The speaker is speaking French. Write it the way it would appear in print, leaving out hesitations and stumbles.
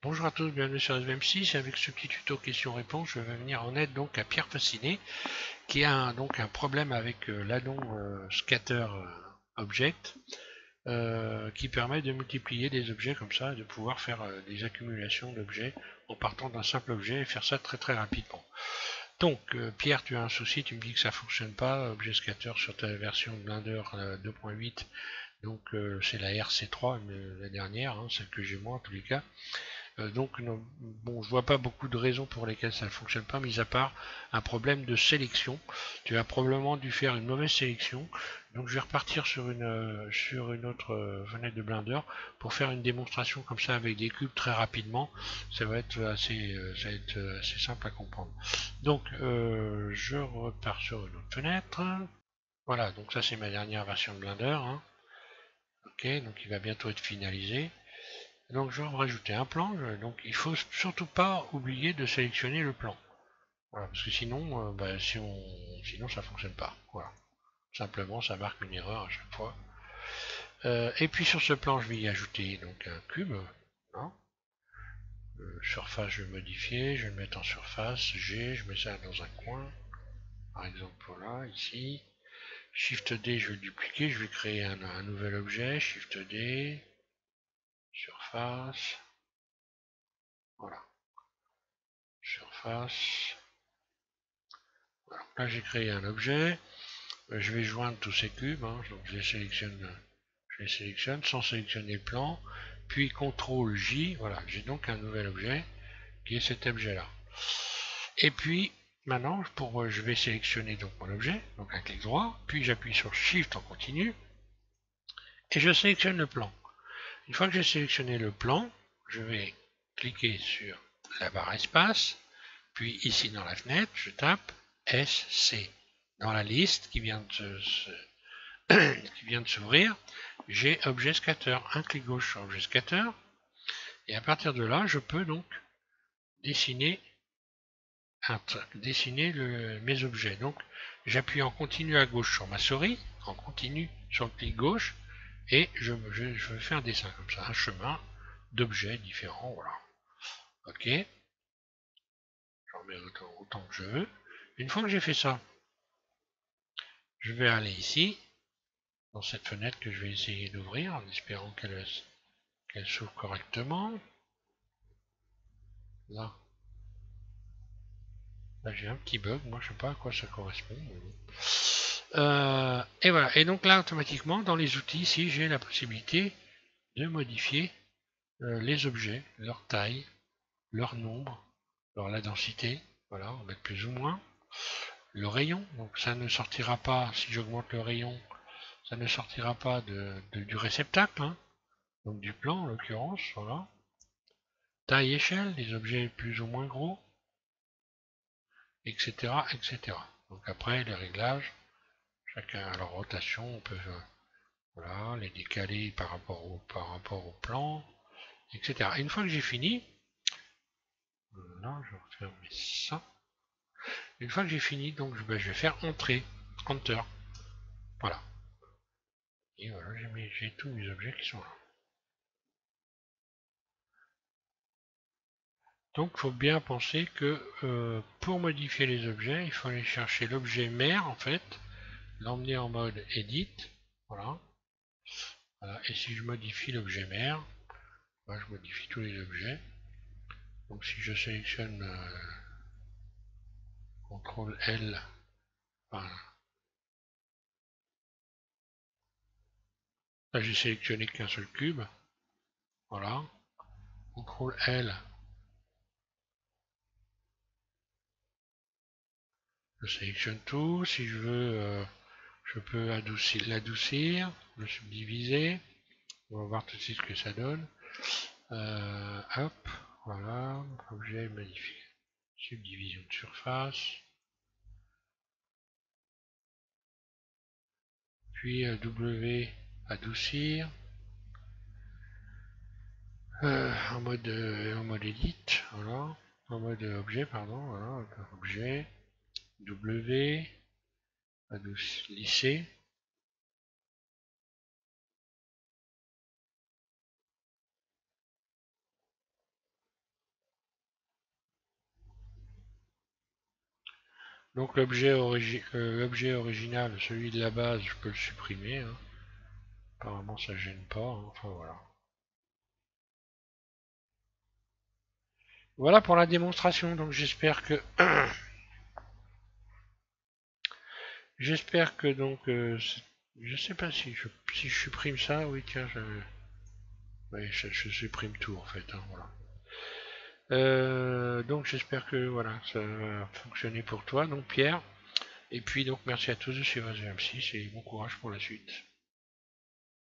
Bonjour à tous, bienvenue sur SVM6. Avec ce petit tuto questions-réponses, je vais venir en aide donc à Pierre Fasciné qui a donc un problème avec l'addon scatter object qui permet de multiplier des objets comme ça et de pouvoir faire des accumulations d'objets en partant d'un simple objet et faire ça très rapidement. Donc Pierre, tu as un souci, tu me dis que ça fonctionne pas, objet scatter sur ta version Blender 2.8, donc c'est la RC3 la dernière, hein, celle que j'ai moi en tous les cas. Donc non, bon, je vois pas beaucoup de raisons pour lesquelles ça ne fonctionne pas, mis à part un problème de sélection. Tu as probablement dû faire une mauvaise sélection. Donc je vais repartir sur une autre fenêtre de Blender pour faire une démonstration comme ça avec des cubes très rapidement. Ça va être assez simple à comprendre. Donc je repars sur une autre fenêtre. Voilà, donc ça c'est ma dernière version de Blender, hein. Ok, donc il va bientôt être finalisé. Donc je vais rajouter un plan, donc il faut surtout pas oublier de sélectionner le plan. Voilà, parce que sinon, sinon ça fonctionne pas. Voilà. Simplement ça marque une erreur à chaque fois. Et puis sur ce plan je vais y ajouter donc un cube. Hein. Surface je vais modifier, je vais le mettre en surface, G, je mets ça dans un coin. Par exemple là, ici. Shift D je vais le dupliquer, je vais créer un nouvel objet, Shift D, surface. Voilà. Surface. Voilà. Là j'ai créé un objet. Je vais joindre tous ces cubes. Hein. Donc je les sélectionne sans sélectionner le plan. Puis CTRL J. Voilà, j'ai donc un nouvel objet qui est cet objet-là. Et puis maintenant, je vais sélectionner donc mon objet, donc un clic droit. Puis j'appuie sur Shift en continu et je sélectionne le plan. Une fois que j'ai sélectionné le plan, je vais cliquer sur la barre espace. Puis ici dans la fenêtre, je tape SC. Dans la liste qui vient de s'ouvrir, j'ai objet scatter. Un clic gauche sur objet scatter. Et à partir de là, je peux donc dessiner mes objets. Donc j'appuie en continu à gauche sur ma souris, en continu sur le clic gauche, et je fais un dessin comme ça, un chemin d'objets différents. Voilà. Ok. J'en mets autant que je veux. Une fois que j'ai fait ça, je vais aller ici, dans cette fenêtre que je vais essayer d'ouvrir, en espérant qu'elle s'ouvre correctement. Là, j'ai un petit bug, moi je sais pas à quoi ça correspond. Et voilà, et donc là automatiquement dans les outils ici j'ai la possibilité de modifier les objets, leur taille, leur nombre, la densité, voilà, on va mettre plus ou moins. Le rayon, donc ça ne sortira pas, si j'augmente le rayon, ça ne sortira pas du réceptacle, hein, donc du plan en l'occurrence, voilà. Taille échelle, des objets plus ou moins gros, etc. etc. Donc après les réglages, chacun à leur rotation, on peut voilà, les décaler par rapport au plan, etc. Et une fois que j'ai fini, là je referme ça. Une fois que j'ai fini, donc je vais faire Enter. Voilà. Et voilà, j'ai tous mes objets qui sont là. Donc il faut bien penser que pour modifier les objets, il faut aller chercher l'objet mère en fait, l'emmener en mode Edit. Voilà. Voilà. Et si je modifie l'objet mère, bah, je modifie tous les objets. Donc si je sélectionne CTRL L, voilà. Là j'ai sélectionné qu'un seul cube. Voilà. CTRL L, je sélectionne tout. Si je veux, je peux l'adoucir, le subdiviser. On va voir tout de suite ce que ça donne. Hop, voilà, objet magnifique. Subdivision de surface. Puis W, adoucir. En mode edit, voilà. En mode objet, pardon, voilà. Objet, W, lisser. Donc l'objet original, celui de la base, je peux le supprimer, hein. Apparemment ça gêne pas, hein. Enfin voilà. Voilà pour la démonstration, donc j'espère que j'espère que donc je sais pas si je supprime ça, oui tiens ouais, je supprime tout en fait, hein, voilà. Donc j'espère que voilà, ça va fonctionner pour toi, donc Pierre. Et puis donc merci à tous de suivre GM6 et bon courage pour la suite.